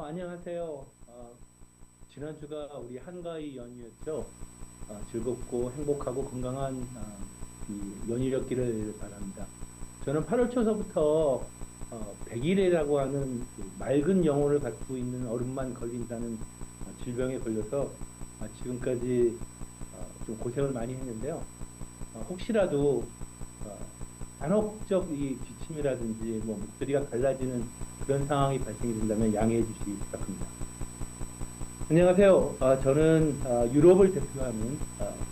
안녕하세요. 지난주가 우리 한가위 연휴였죠. 즐겁고 행복하고 건강한 이 연휴였기를 바랍니다. 저는 8월 초서부터 100일이라고 하는 그 맑은 영혼을 갖고 있는 어른만 걸린다는 질병에 걸려서 지금까지 좀 고생을 많이 했는데요. 혹시라도 어, 간혹적 이 기침이라든지 뭐 목소리가 갈라지는 그런 상황이 발생이 된다면 양해해 주시기 부탁합니다. 안녕하세요. 저는 유럽을 대표하는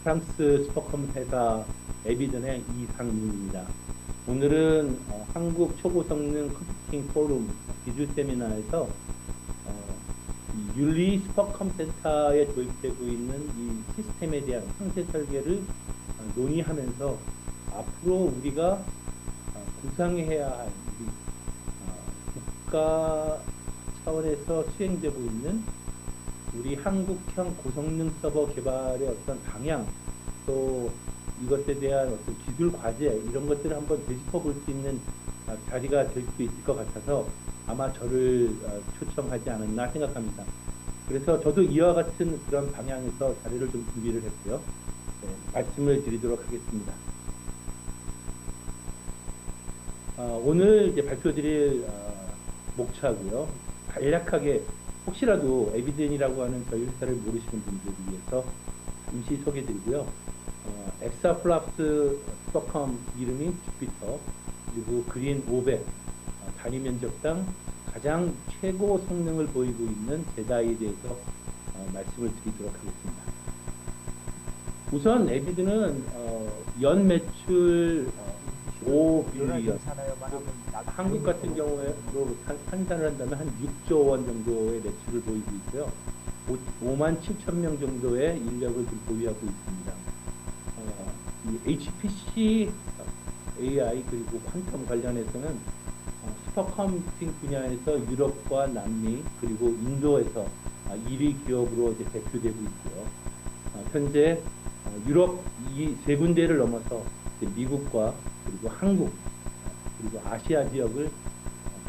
프랑스 스토크홈 회사 에비든의 이상민입니다. 오늘은 한국 초고성능 컴퓨팅 포럼 기술 세미나에서 이 윤리 스토크홈 센터에 도입되고 있는 이 시스템에 대한 상세 설계를 논의하면서 앞으로 우리가 구상해야 할 우리 국가 차원에서 수행되고 있는 우리 한국형 고성능 서버 개발의 어떤 방향, 또 이것에 대한 어떤 기술 과제, 이런 것들을 한번 되짚어 볼 수 있는 자리가 될 수 있을 것 같아서 아마 저를 초청하지 않았나 생각합니다. 그래서 저도 이와 같은 그런 방향에서 자리를 좀 준비를 했고요. 네, 말씀을 드리도록 하겠습니다. 오늘 이제 발표드릴 목차고요. 간략하게 혹시라도 에비든이라고 하는 저희 회사를 모르시는 분들을 위해서 잠시 소개드리고요. 엑사플랍스 스토컴 이름이 주피터, 그리고 그린 500, 단위 면적당 가장 최고 성능을 보이고 있는 제다에 대해서 말씀을 드리도록 하겠습니다. 우선 에비든은 연 매출 5빌리언, 한국 같은 경우에 환산을 한다면 한 6조 원 정도의 매출을 보이고 있고요. 5만 7천 명 정도의 인력을 지금 보유하고 있습니다. 이 HPC, AI 그리고 퀀텀 관련해서는 슈퍼컴퓨팅 분야에서 유럽과 남미 그리고 인도에서 1위 기업으로 이제 대표되고 있고요. 현재 유럽 이 세 군데를 넘어서 미국과 그리고 한국 그리고 아시아 지역을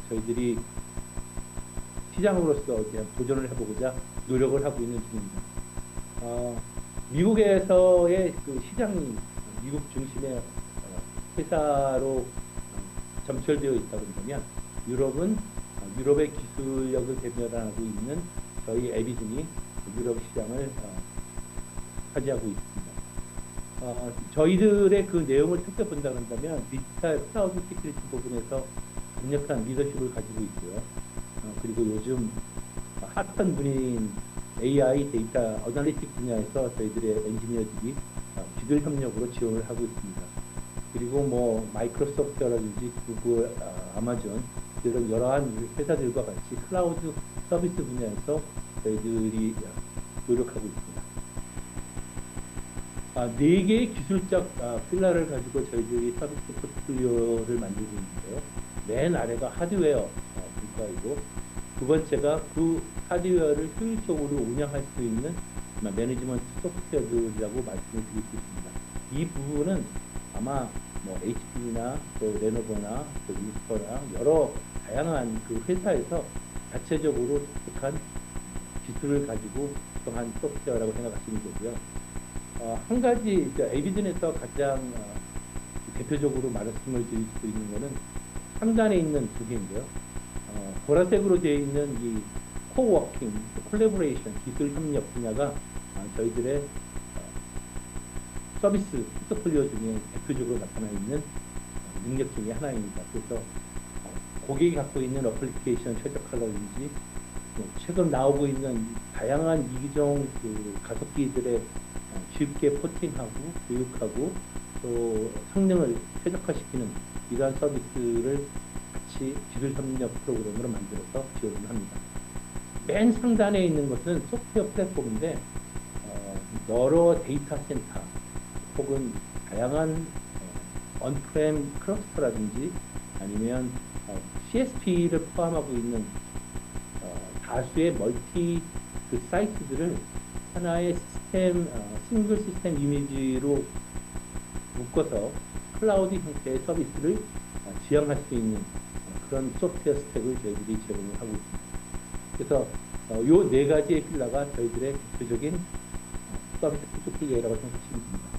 저희들이 시장으로서 그냥 도전을 해보고자 노력을 하고 있는 중입니다. 미국에서의 그 시장이 미국 중심의 회사로 점철되어 있다 그러면 유럽은 유럽의 기술력을 대변하고 있는 저희 에비든이 유럽 시장을 차지하고 있습니다. 저희들의 그 내용을 살펴본다 그런다면 디지털 클라우드 시큐리티 부분에서 강력한 리더십을 가지고 있고요. 그리고 요즘 핫한 분야인 AI 데이터 어널리틱 분야에서 저희들의 엔지니어들이 기술 협력으로 지원을 하고 있습니다. 그리고 뭐 마이크로소프트라든지 구글, 아마존 이런 여러한 회사들과 같이 클라우드 서비스 분야에서 저희들이 노력하고 있습니다. 4개의 기술적 필러를 가지고 저희들이 서비스 포트폴리오를 만들고 있는데요. 맨 아래가 하드웨어 분과이고, 두 번째가 그 하드웨어를 효율적으로 운영할 수 있는 매니지먼트 소프트웨어들이라고 말씀을 드릴 수 있습니다. 이 부분은 아마 뭐 HP나 또 레노버나 또 위스퍼나 여러 다양한 그 회사에서 자체적으로 독특한 기술을 가지고 구성한 소프트웨어라고 생각하시면 되고요. 한 가지 에비든에서 가장 대표적으로 말씀을 드릴 수 있는 것은 상단에 있는 두 개인데요. 보라색으로 되어 있는 이 코워킹, 콜래보레이션, 기술 협력 분야가 저희들의 서비스 포트폴리오 중에 대표적으로 나타나 있는 능력 중에 하나입니다. 그래서 고객이 갖고 있는 어플리케이션 최적화라든지 최근 나오고 있는 다양한 이기종 그 가속기들의 쉽게 포팅하고 교육하고 또 성능을 최적화시키는 이러한 서비스를 같이 기술 협력 프로그램으로 만들어서 지원을 합니다. 맨 상단에 있는 것은 소프트웨어 플랫폼인데 여러 데이터 센터 혹은 다양한 언프렘 클러스터라든지 아니면 CSP를 포함하고 있는 다수의 멀티 그 사이트들을 하나의 시스템, 싱글 시스템 이미지로 묶어서 클라우드 형태의 서비스를 지향할 수 있는 그런 소프트웨어 스택을 저희들이 제공을 하고 있습니다. 그래서 요 네 가지의 필라가 저희들의 대표적인 서비스 포트폴리오라고 생각하시면 됩니다.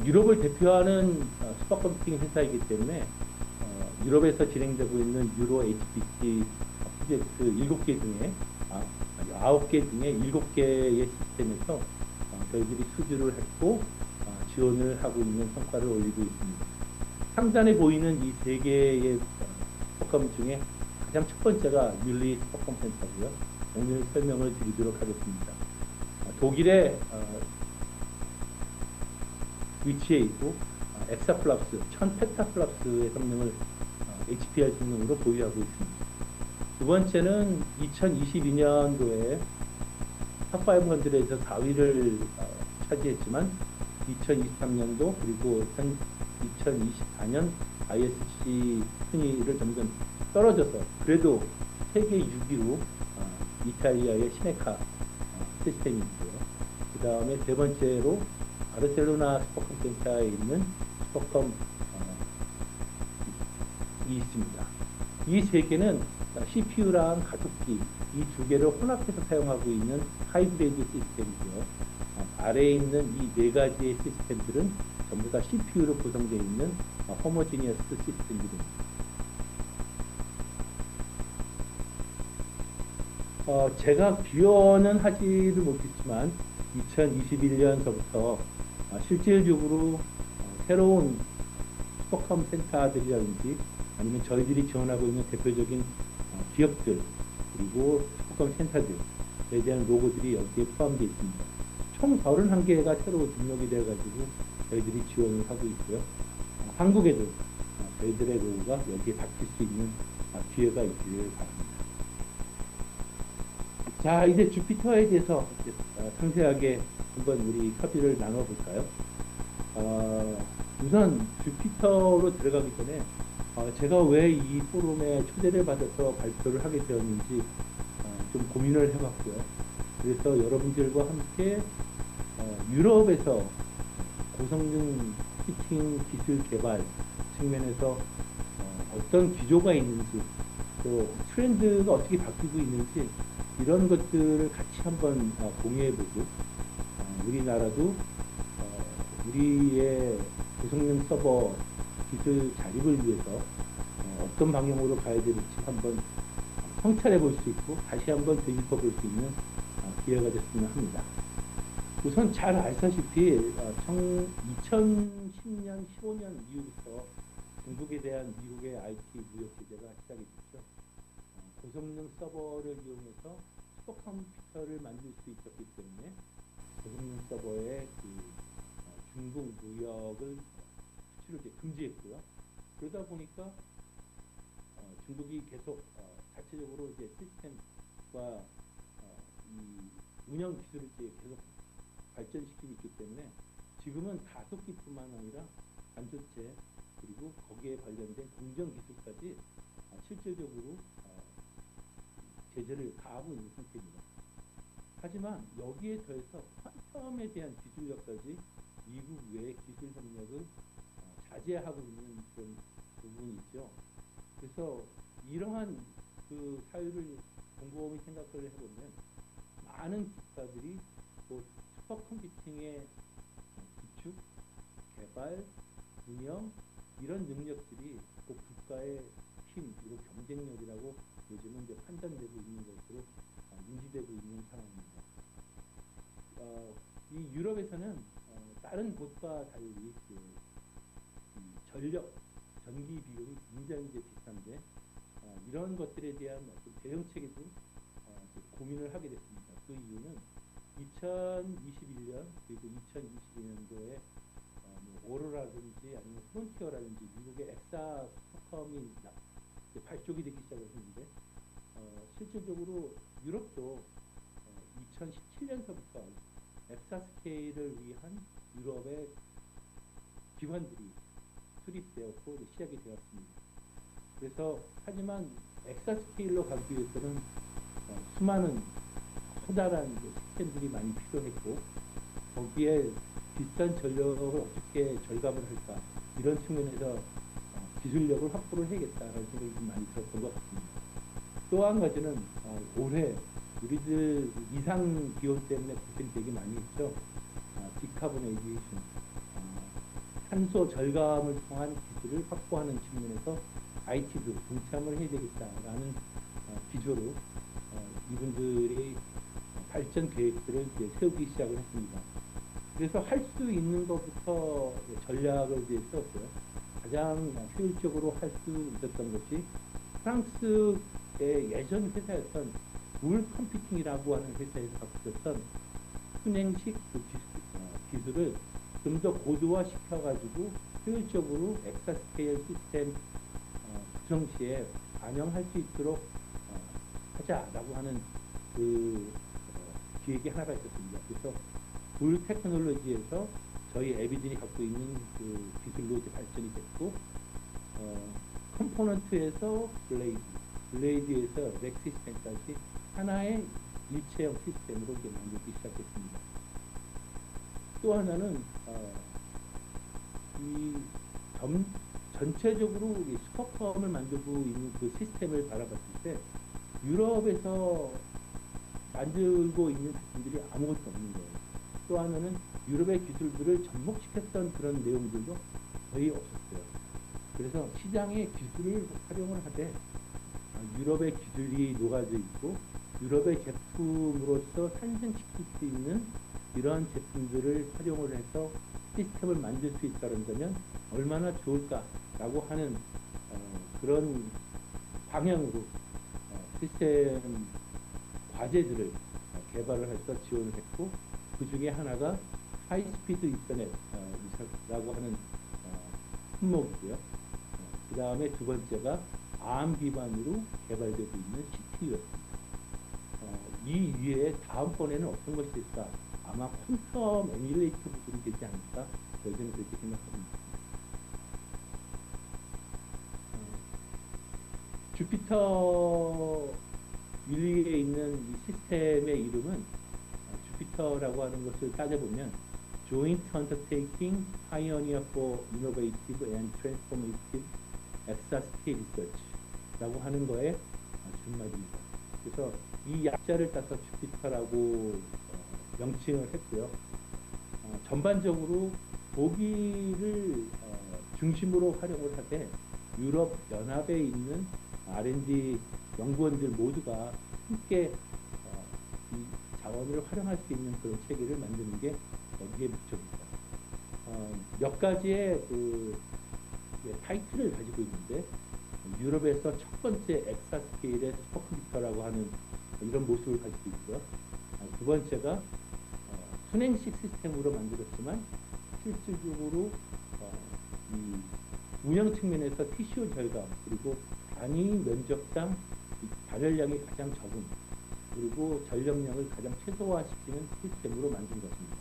유럽을 대표하는 슈퍼컴퓨팅 회사이기 때문에 유럽에서 진행되고 있는 유로 HPC 프로젝트 7개 중에 9개 중에 7개의 시스템에서 저희들이 수주를 했고 지원을 하고 있는 성과를 올리고 있습니다. 상단에 보이는 이 3개의 슈퍼컴 중에 가장 첫 번째가 뮬리 슈퍼컴 센터고요. 오늘 설명을 드리도록 하겠습니다. 독일의 위치해 있고 엑사플랍스 1000페타플랍스의 성능을 HPR 성능으로 보유하고 있습니다. 두 번째는 2022년도에 탑500에서 4위를 차지했지만 2023년도 그리고 2024년 ISC 순위를 점점 떨어져서 그래도 세계 6위로 이탈리아의 시네카 시스템이 있고요. 그 다음에 세 번째로 바르셀로나 슈퍼컴 센터에 있는 슈퍼컴이 있습니다. 이 세 개는 CPU랑 가속기 이 두 개를 혼합해서 사용하고 있는 하이브리드 시스템이고요. 아래에 있는 이 네 가지의 시스템들은 전부 다 CPU로 구성되어 있는 호모지니어스 시스템들입니다. 제가 비교는 하지를 못했지만 2021년서부터 실질적으로 새로운 슈퍼컴 센터들이라든지 아니면 저희들이 지원하고 있는 대표적인 기업들 그리고 슈퍼컴 센터들에 대한 로고들이 여기에 포함되어 있습니다. 총 31개가 새로 등록이 되어가지고 저희들이 지원을 하고 있고요. 한국에도 저희들의 로고가 여기에 바뀔 수 있는 기회가 있기를 바랍니다. 자, 이제 주피터에 대해서 상세하게 한번 우리 협의를 나눠볼까요? 우선 주피터로 들어가기 전에 제가 왜 이 포럼에 초대를 받아서 발표를 하게 되었는지 좀 고민을 해봤고요. 그래서 여러분들과 함께 유럽에서 고성능 히팅 기술 개발 측면에서 어떤 기조가 있는지 또 트렌드가 어떻게 바뀌고 있는지 이런 것들을 같이 한번 공유해보고 우리나라도 우리의 고성능 서버 기술 자립을 위해서 어떤 방향으로 가야 될지 한번 성찰해 볼 수 있고 다시 한번 되짚어 볼 수 있는 기회가 됐으면 합니다. 우선 잘 아시다시피 2010년, 15년 이후부터 중국에 대한 미국의 IT 무역 제재가 시작이 됐죠. 고성능 서버를 이용해서 슈퍼컴퓨터를 만들 수 있었기 때문에 고성능 서버의 중국 무역을 수출을 이제 금지했고요. 그러다 보니까 중국이 계속 자체적으로 이제 시스템과 이 운영 기술을 이제 계속 발전시키고 있기 때문에 지금은 가속기뿐만 아니라 반도체 그리고 거기에 관련된 공정 기술까지 실질적으로 제재를 가하고 있는 상태입니다. 하지만 여기에 더해서 퀀텀에 대한 기술력까지 미국 외 기술 협력을 자제하고 있는 그런 부분이 있죠. 그래서 이러한 그 사유를 곰곰이 생각을 해보면 많은 국가들이 또 슈퍼컴퓨팅의 구축, 개발, 운영 이런 능력들이 그 국가의 힘 그리고 경쟁력이라고 요즘은 이제 판단되고 있는 것으로 인지되고 있는 상황입니다. 이 유럽에서는 다른 곳과 달리 전력, 전기 비용이 굉장히 이제 비싼데 이런 것들에 대한 대응 체계도 고민을 하게 됐습니다. 그 이유는 2021년 그리고 2022년도에 오로라든지 아니면 프론티어라든지 미국의 엑사 슈퍼컴이 발족이 되기 시작했는데 실질적으로 유럽도 2017년서부터 엑사스케일을 위한 유럽의 기관들이 수립되었고 시작이 되었습니다. 그래서 하지만 엑사스케일로 가기 위해서는 수많은 커다란 시스템들이 많이 필요했고 거기에 비싼 전력을 어떻게 절감을 할까 이런 측면에서 기술력을 확보를 해야겠다라는 생각이 좀 많이 들었던 것 같습니다. 또 한 가지는 올해 우리들 이상 기온 때문에 고생 되게 많이 했죠. 디카보네이제이션, 탄소 절감을 통한 기술을 확보하는 측면에서 IT도 동참을 해야 되겠다라는 기조로 이분들이 발전 계획들을 이제 세우기 시작을 했습니다. 그래서 할 수 있는 것부터 전략을 이제 세웠어요. 가장 효율적으로 할 수 있었던 것이 프랑스의 예전 회사였던 울 컴퓨팅이라고 하는 회사에서 갖고 있었던 순행식 그 기술을 좀 더 고도화 시켜가지고 효율적으로 엑사스케일 시스템 구성시에 반영할 수 있도록 하자라고 하는 그 기획이 하나가 있었습니다. 그래서 울 테크놀로지에서 저희 에비진이 갖고 있는 그 기술로 이제 발전이 됐고, 컴포넌트에서 블레이드에서 렉 시스템까지 하나의 일체형 시스템으로 이제 만들기 시작했습니다. 또 하나는 전체적으로 우리 슈퍼컴을 만들고 있는 그 시스템을 바라봤을 때 유럽에서 만들고 있는 제품들이 아무것도 없는 거예요. 또 하나는 유럽의 기술들을 접목시켰던 그런 내용들도 거의 없었어요. 그래서 시장의 기술을 활용을 하되 유럽의 기술이 녹아져 있고 유럽의 제품으로서 탄생시킬 수 있는 이러한 제품들을 활용을 해서 시스템을 만들 수 있다면 얼마나 좋을까라고 하는 그런 방향으로 시스템 과제들을 개발을 해서 지원을 했고, 그 중에 하나가 하이스피드 이터넷이라고 하는 품목이고요. 그 다음에 두 번째가 ARM 기반으로 개발되고 있는 CPU였습니다. 이 위에 다음번에는 어떤 것이 있을까? 아마 퀀텀 에뮬레이터 부분이 되지 않을까? 저희는 그렇게 생각합니다. 주피터 윌리에 있는 이 시스템의 이름은 주피터라고 하는 것을 따져보면 Joint Undertaking Pioneer for Innovative and Transformative Exascale Research라고 하는 거에 준말입니다. 그래서 이 약자를 따서 주피터라고 명칭을 했고요. 전반적으로 독일을 중심으로 활용을 하되 유럽 연합에 있는 R&D 연구원들 모두가 함께 이 자원을 활용할 수 있는 그런 체계를 만드는 게 여기에 목적입니다. 몇 가지의 그 타이틀을 가지고 있는데 유럽에서 첫 번째 엑사스케일의 슈퍼컴퓨터라고 하는 이런 모습을 가지고 있고요. 두 번째가 순행식 시스템으로 만들었지만 실질적으로 이 운영 측면에서 TCO 절감, 그리고 단위 면적당 발열량이 가장 적은, 그리고 전력량을 가장 최소화시키는 시스템으로 만든 것입니다.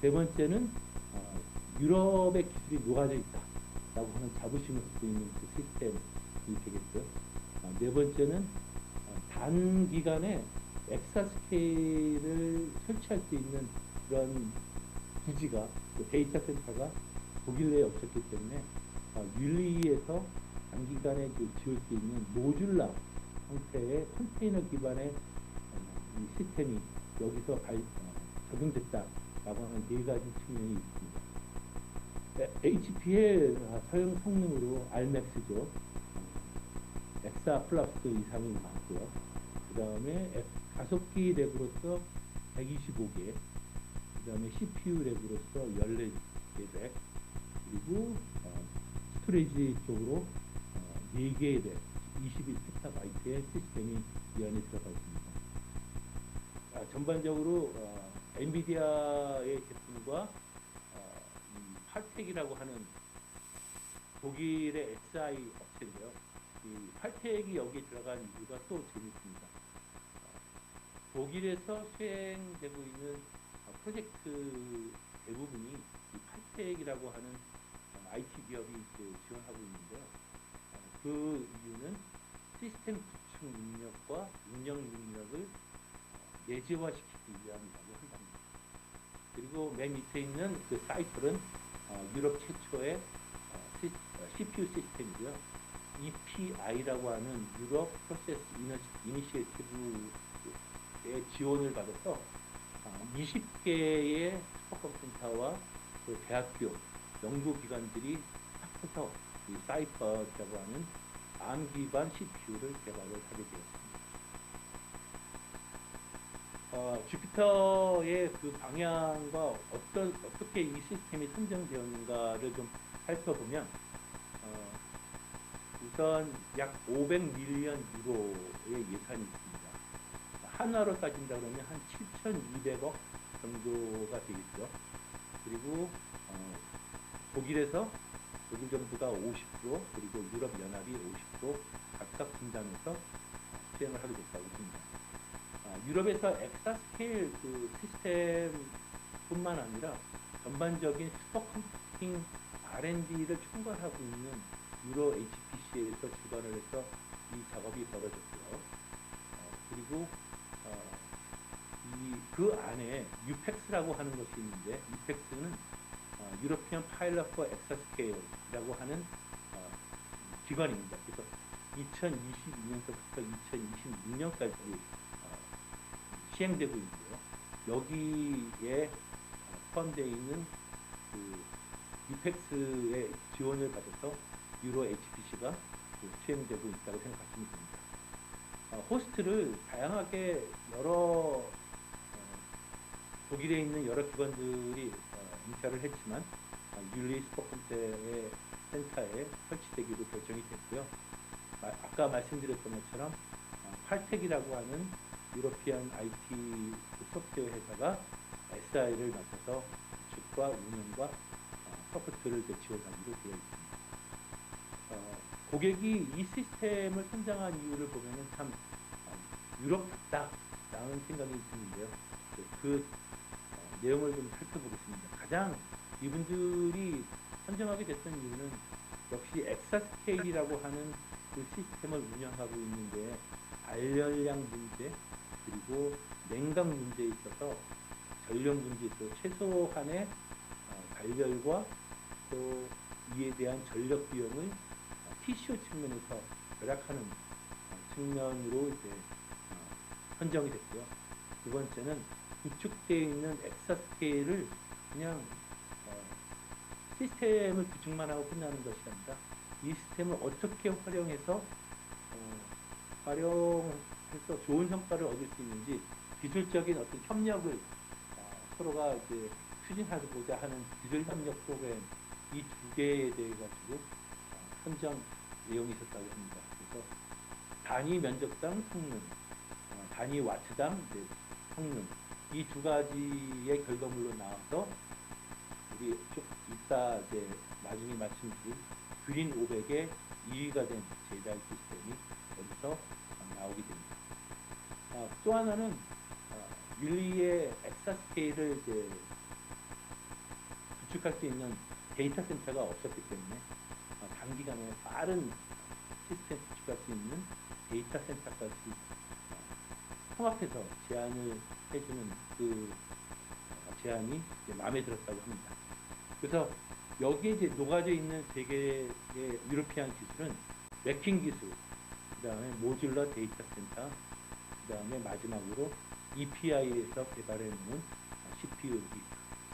세 번째는 유럽의 기술이 녹아져 있다라고 하는 자부심을 갖고 있는 그 시스템이 되겠고요. 네 번째는 단기간에 엑사스케일을 설치할 수 있는 그런 부지가, 그 데이터 센터가 독일 내에 없었기 때문에 율리에서 단기간에 지을 수 있는 모듈라 형태의 컨테이너 기반의 이 시스템이 여기서 적용됐다라고 하는 네 가지 측면이 있습니다. HP의 사용 성능으로 Rmax죠. 엑사플러스 이상이 나왔고요. 그 다음에 가속기 렉으로서 125개, 그 다음에 CPU 렉으로서 14개 렉, 그리고 스토리지 쪽으로 4개의 렉, 21PB의 시스템이 이 안에 들어가 있습니다. 전반적으로 엔비디아의 제품과 팔텍이라고 하는 독일의 SI 업체인데요. 이 팔텍이 여기에 들어간 이유가 또 재밌습니다. 독일에서 수행되고 있는 프로젝트 대부분이 이 팔텍이라고 하는 IT 기업이 지원하고 있는데요. 그 이유는 시스템 구축 능력과 운영 능력을 내재화시키기 위함이라고 한답니다. 그리고 맨 밑에 있는 그 사이클은 유럽 최초의 CPU 시스템이고요. EPI라고 하는 유럽 프로세스 이니시에이티브의 지원을 받아서 20개의 슈퍼컴퓨터와 그 대학교, 연구기관들이 합해서 이 사이퍼라고 하는 암 기반 CPU를 개발을 하게 되었습니다. 주피터의 그 방향과 어떻게 이 시스템이 선정되었는가를 좀 살펴보면, 우선 약 500밀리언 유로의 예산이 있습니다. 한화로 따진다 그러면 한 7,200억 정도가 되겠죠. 그리고 독일에서 독일 정부가 50%, 그리고 유럽연합이 50% 각각 분담해서 수행을 하게 됐다고 합니다. 유럽에서 엑사스케일 그 시스템뿐만 아니라 전반적인 슈퍼컴퓨팅 R&D를 총괄하고 있는 유로 HPC에서 주관을 해서 이 작업이 벌어졌고요. 그리고 그 안에 유펙스라고 하는 것이 있는데, 유펙스는 유로피언 파일럿 포 엑사스케일이라고 하는 기관입니다. 그래서 2022년부터 2026년까지 시행되고 있는데요. 여기에 포함되어 있는 그 유펙스의 지원을 받아서 유로 HPC가 시행되고 있다고 생각하시면 됩니다. 호스트를 다양하게 독일에 있는 여러 기관들이 인사를 했지만 율리 슈퍼컴퓨터의 센터에 설치되기로 결정이 됐고요. 아까 말씀드렸던 것처럼 팔텍이라고 하는 유로피안 IT 소프트웨어 회사가 SI를 맡아서 구축과 운영과 서포트를 지원하기로 되어 있습니다. 고객이 이 시스템을 선정한 이유를 보면은 참 유럽답다라는 생각이 드는데요. 그 내용을 좀 살펴보겠습니다. 가장 이분들이 선정하게 됐던 이유는 역시 엑사스케일이라고 하는 그 시스템을 운영하고 있는데 발열량 문제, 그리고 냉각 문제에 있어서 전력 문제에 있어서 최소한의 발열과 또 이에 대한 전력 비용을 TCO 측면에서 절약하는 측면으로 이제 선정이 됐고요. 두 번째는 구축되어 있는 엑사스케일을 그냥 시스템을 구축만 하고 끝나는 것이 아니라 이 시스템을 어떻게 활용해서 좋은 성과를 얻을 수 있는지 기술적인 어떤 협력을 서로가 이제 추진하고자 하는 기술 협력 프로그램, 이 두 개에 대해 가지고 선정 내용이 있었다고 합니다. 그래서 단위 면적당 성능, 단위 와트당 성능, 이 두 가지의 결과물로 나와서 우리 이따 이제 나중에 말씀드릴 그린 500의 2위가 된 제작 시스템이 여기서 나오게 됩니다. 또 하나는 율리의 엑사스케일을 이제 구축할 수 있는 데이터 센터가 없었기 때문에 단기간에 빠른 시스템 구축할 수 있는 데이터 센터까지 통합해서 제안을 해주는 그 제안이 마음에 들었다고 합니다. 그래서 여기에 이제 녹아져 있는 세 개의 유로피안 기술은 맥킹 기술, 그 다음에 모듈러 데이터 센터, 그 다음에 마지막으로 EPI에서 개발해놓은 CPU,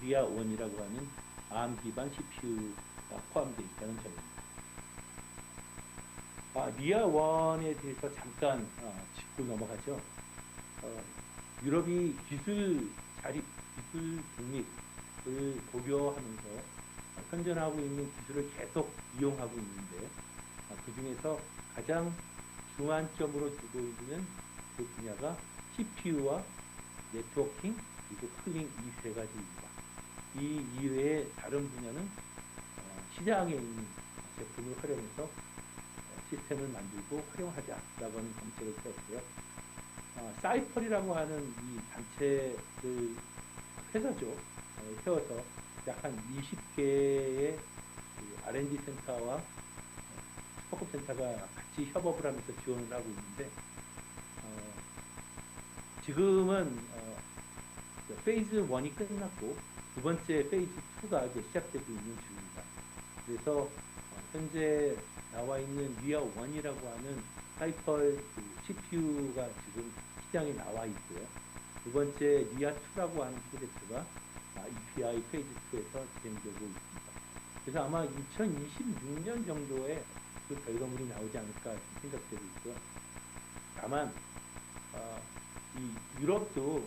리아1이라고 하는 ARM 기반 CPU가 포함되어 있다는 점입니다. 리아1에 대해서 잠깐 짚고 넘어가죠. 유럽이 기술 독립을 고려하면서 선전하고 있는 기술을 계속 이용하고 있는데, 그 중에서 가장 중안점으로 두고 있는 그 분야가 CPU와 네트워킹, 그리고 쿨링 이 세 가지입니다. 이 이외에 다른 분야는 시장에 있는 제품을 활용해서 시스템을 만들고 활용하자라고 하는 정책을 세웠고요. 사이펄이라고 하는 이 단체를 회사죠. 세워서 약 한 20개의 R&D 센터와 슈퍼컴 센터가 같이 협업을 하면서 지원을 하고 있는데, 지금은 페이즈 1이 끝났고 두 번째 페이즈 2가 이제 시작되고 있는 중입니다. 그래서 현재 나와 있는 리아 1이라고 하는 하이펄 CPU가 지금 시장에 나와 있고요. 두 번째 리아 2라고 하는 프로젝트가 EPI 페이즈 2에서 진행되고 있습니다. 그래서 아마 2026년 정도에 그 결과물이 나오지 않을까 생각되고 있고요. 다만 이 유럽도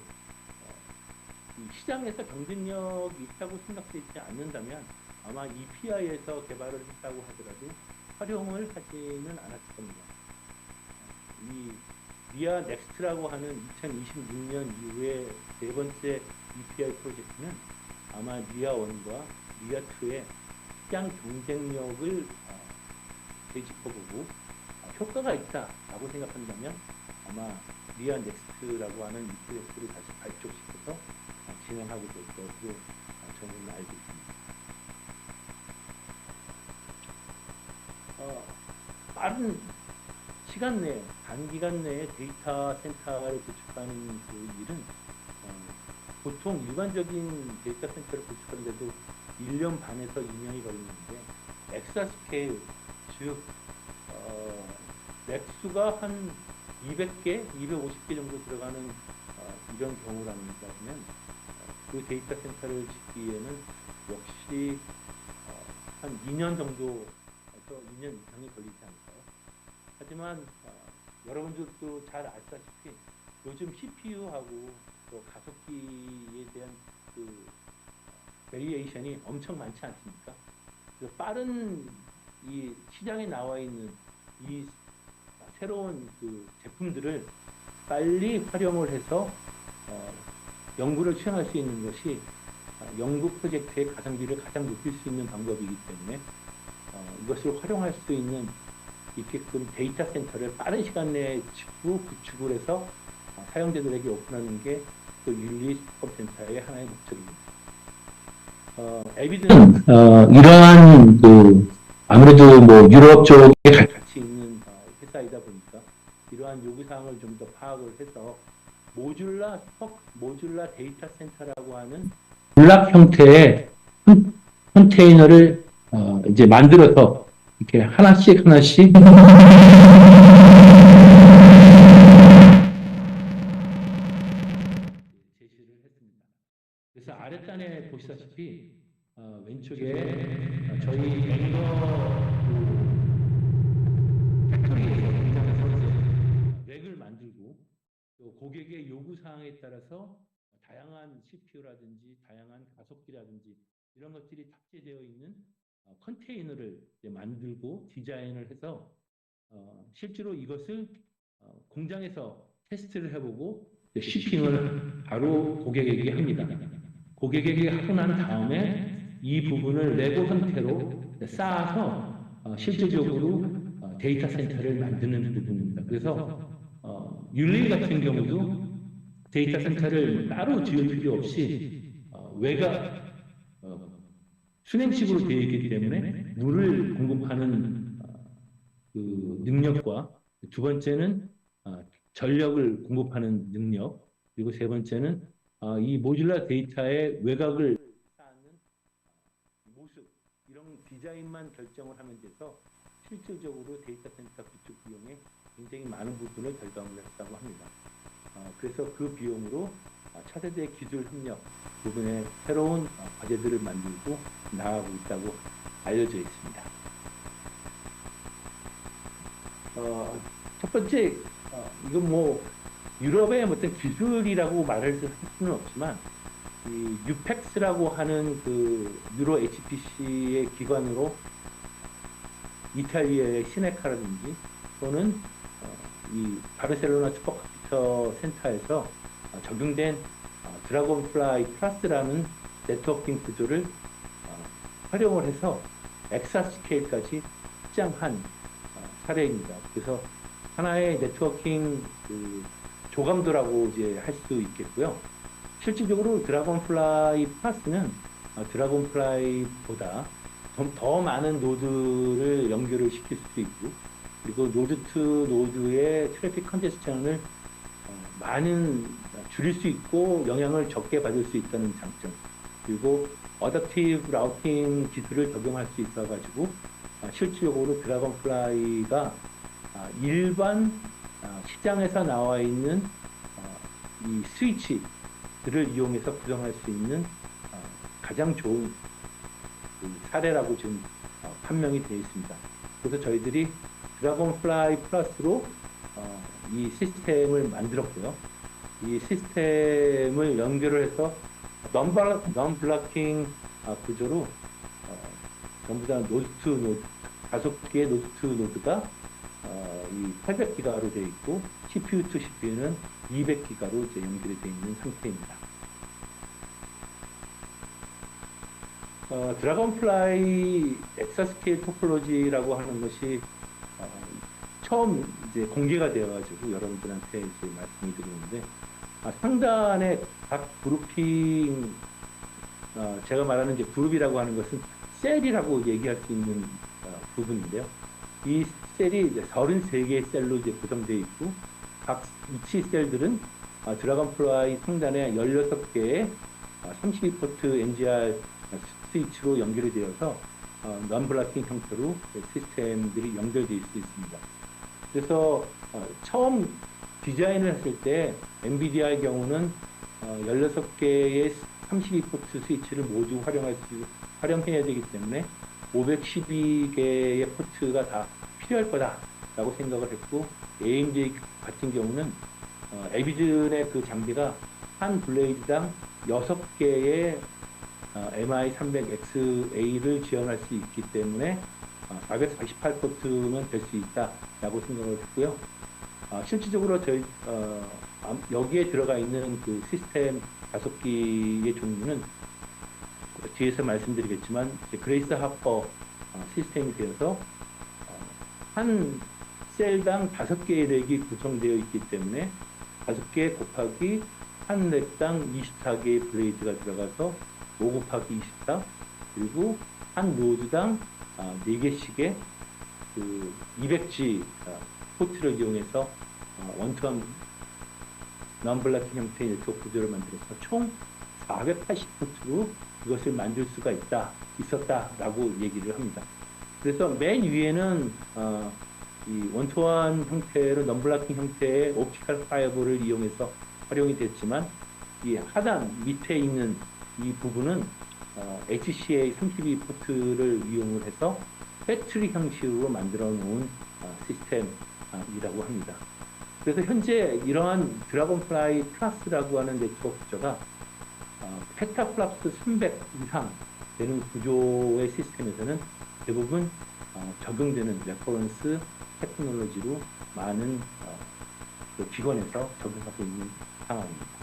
이 시장에서 경쟁력이 있다고 생각되지 않는다면 아마 EPI에서 개발을 했다고 하더라도 활용을 하지는 않았을 겁니다. 이 리아 넥스트라고 하는 2026년 이후에 네 번째 EPI 프로젝트는 아마 리아 1과 리아 2의 시장 경쟁력을 되짚어보고 효과가 있다라고 생각한다면 아마 리아 넥스트라고 하는 이 프로젝트를 다시 발족시켜서 진행하게 될 것으로 저는 알고 있습니다. 빠른 시간 내에, 단기간 내에 데이터 센터를 구축하는 그 일은 보통 일반적인 데이터 센터를 구축하는데도 1년 반에서 2년이 걸리는데 엑사스케일, 즉 맥수가 한 200개, 250개 정도 들어가는 이런 경우라면 그 데이터 센터를 짓기에는 역시 한 2년 정도에서 2년 이상이 걸리지 않을까요? 하지만 여러분들도 잘 알다시피 요즘 CPU하고 또 가속기에 대한 그 베리에이션이 엄청 많지 않습니까? 그래서 빠른 이 시장에 나와 있는 이 새로운 그 제품들을 빨리 활용을 해서 연구를 수행할 수 있는 것이 연구 프로젝트의 가성비를 가장 높일 수 있는 방법이기 때문에 이것을 활용할 수 있게끔 데이터 센터를 빠른 시간 내에 구축을 해서 사용자들에게 오픈하는 게 그 윤리 수법센터의 하나의 목적입니다. 에비드는 이러한 아무래도 뭐 유럽 쪽에 같이 있는 회사이다 보니까 이러한 요구사항을 좀 더 파악을 해서 모듈라 데이터 센터라고 하는 블락 형태의 컨테이너를 이제 만들어서 이렇게 하나씩 제시를 했습니다. 그래서 아랫단에 보시다시피 왼쪽에 저희 앵거 팩토리에서 공장에서 이제 렉을 만들고 또 고객의 요구 사항에 따라서 다양한 CPU라든지 다양한 가속기라든지 이런 것들이 탑재되어 있는 컨테이너를 만들고 디자인을 해서 실제로 이것을 공장에서 테스트를 해보고 shipping을 바로 고객에게 합니다. 고객에게 하고 난 다음에 이 부분을 레고 형태로 쌓아서 실질적으로 데이터 센터를 만드는 부분입니다. 그래서 윤리 같은 경우도 데이터 센터를 따로 지을 필요 없이 외곽 순행식으로 되어 있기 때문에 물을 공급하는 그 능력과 두 번째는 전력을 공급하는 능력, 그리고 세 번째는 이 모듈라 데이터의 외곽을 쌓는 모습, 이런 디자인만 결정을 하면 돼서 실질적으로 데이터 센터 구축 비용에 굉장히 많은 부분을 절감을 했다고 합니다. 그래서 그 비용으로 차세대 기술 협력 부분에 새로운 과제들을 만들고 나아가고 있다고 알려져 있습니다. 첫 번째, 이건 뭐 유럽의 어떤 기술이라고 말할 수는 없지만 이 유펙스라고 하는 그 유로 HPC의 기관으로 이탈리아의 시네카라든지 또는 이 바르셀로나 슈퍼컴퓨터 센터에서 적용된 드래곤플라이 플러스라는 네트워킹 구조를 활용을 해서 엑사스케일까지 확장한 사례입니다. 그래서 하나의 네트워킹 조감도라고 이제 할 수 있겠고요. 실질적으로 드래곤플라이 플러스는 드래곤플라이보다 더 많은 노드를 연결을 시킬 수도 있고, 그리고 노드 투 노드의 트래픽 컨제스션을 많은 줄일 수 있고 영향을 적게 받을 수 있다는 장점, 그리고 어댑티브 라우팅 기술을 적용할 수 있어 가지고 실질적으로 드래곤플라이가 일반 시장에서 나와 있는 이 스위치들을 이용해서 구성할 수 있는 가장 좋은 그 사례라고 지금 판명이 되어 있습니다. 그래서 저희들이 드래곤플라이 플러스로 이 시스템을 만들었고요. 이 시스템을 연결을 해서 non-blocking 구조로 전부 다 노드 투 노드, 5개의 노드 투 노드가 이 800기가로 되어 있고 CPU to CPU는 200기가로 이제 연결이 되어 있는 상태입니다. 드래곤플라이 엑사스케일 토폴로지라고 하는 것이 처음 이제 공개가 되어가지고 여러분들한테 이제 말씀을 드리는데 상단에 각 그룹핑 제가 말하는 이제 그룹이라고 하는 것은 셀이라고 얘기할 수 있는 부분인데요. 이 셀이 이제 33개의 셀로 이제 구성되어 있고 각 위치 셀들은 드래곤플라이 상단에 16개의 32포트 NGR 스위치로 연결이 되어서 non-blocking 형태로 시스템들이 연결될 수 있습니다. 그래서 처음 디자인을 했을 때 엔비디아의 경우는 16개의 32포트 스위치를 모두 활용해야 되기 때문에 512개의 포트가 다 필요할 거다라고 생각을 했고 AMD 같은 경우는 에비즌의 그 장비가 한 블레이드당 6개의 MI300XA를 지원할 수 있기 때문에 448포트면 될 수 있다라고 생각을 했고요. 실질적으로 저희 여기에 들어가 있는 그 시스템 5개의 종류는 뒤에서 말씀드리겠지만 그레이스 하퍼 시스템이 되어서 한 셀당 5개의 렉이 구성되어 있기 때문에 5개 곱하기 한 렉당 24개의 블레이드가 들어가서 5 곱하기 24 그리고 한 노드당 4개씩의 그 200G 포트를 이용해서 원투원 non-blocking 형태의 네트워크 구조를 만들어서 총 480포트로 이것을 만들 수가 있었다라고 얘기를 합니다. 그래서 맨 위에는 이 원투원 형태로 non-blocking 형태의 옵티컬 파이어볼을 이용해서 활용이 됐지만 이 하단 밑에 있는 이 부분은 HCA 32포트를 이용을 해서 배터리 형식으로 만들어 놓은 시스템이라고 합니다. 그래서 현재 이러한 드래곤플라이 플러스라고 하는 네트워크 구조가 페타플랍스 300 이상 되는 구조의 시스템에서는 대부분 적용되는 레퍼런스 테크놀로지로 많은 기관에서 적용하고 있는 상황입니다.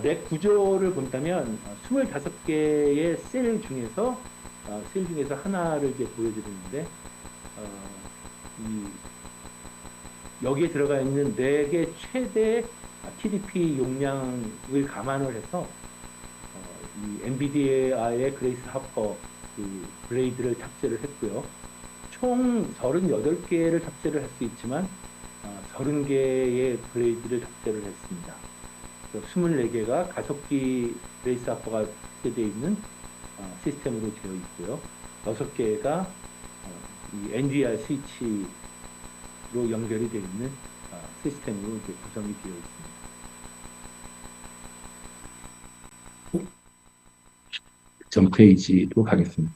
렉 구조를 본다면 25개의 셀 중에서 하나를 이제 보여드리는데 여기에 들어가 있는 4개 최대 TDP 용량을 감안을 해서 이 엔비디아의 그레이스 하퍼 그 블레이드를 탑재를 했고요. 총 38개를 탑재를 할 수 있지만 30개의 블레이드를 탑재를 했습니다. 24개가 가속기 그레이스 하퍼가 탑재되어 있는 시스템으로 되어 있고요. 6개가 이 NDR 스위치로 연결이 되어 있는 시스템으로 이렇게 구성이 되어 있습니다. 전 페이지로 가겠습니다.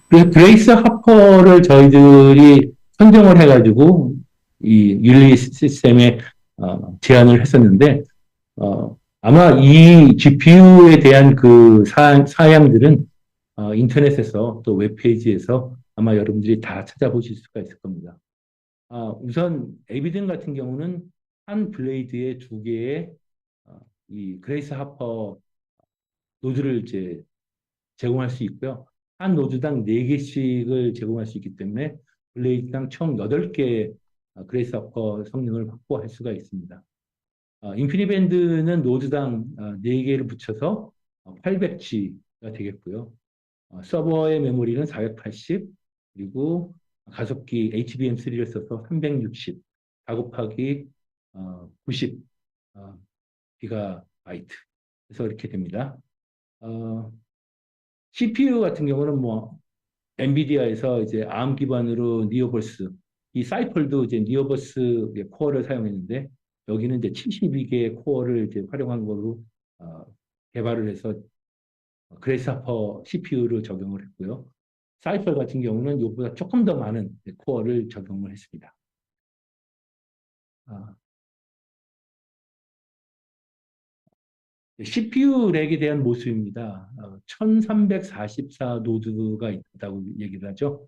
그래서 그레이스 하퍼를 저희들이 선정을 해가지고 이 윤리 시스템에 제안을 했었는데 아마 이 GPU에 대한 그 사양들은 인터넷에서 또 웹페이지에서 아마 여러분들이 다 찾아보실 수가 있을 겁니다. 우선 에비든 같은 경우는 한 블레이드에 2개의 이 그레이스 하퍼 노드를 이제 제공할 수 있고요. 한 노드당 4개씩을 제공할 수 있기 때문에 블레이드당 총 8개의 그레이스 하퍼 성능을 확보할 수가 있습니다. 인피니밴드는 노드당 4개를 붙여서 800G가 되겠고요. 서버의 메모리는 480, 그리고 가속기 HBM3를 써서 360, 4 곱하기 90 기가바이트. 그래서 이렇게 됩니다. CPU 같은 경우는 뭐 엔비디아에서 이제 ARM 기반으로 니오버스, 이 사이펄도 이제 니오버스 코어를 사용했는데 여기는 이제 72개의 코어를 이제 활용한 거로 어, 개발을 해서 그래스하퍼 CPU를 적용을 했고요. 사이펄 같은 경우는 이보다 조금 더 많은 코어를 적용을 했습니다. CPU 렉에 대한 모습입니다. 1344 노드가 있다고 얘기를 하죠.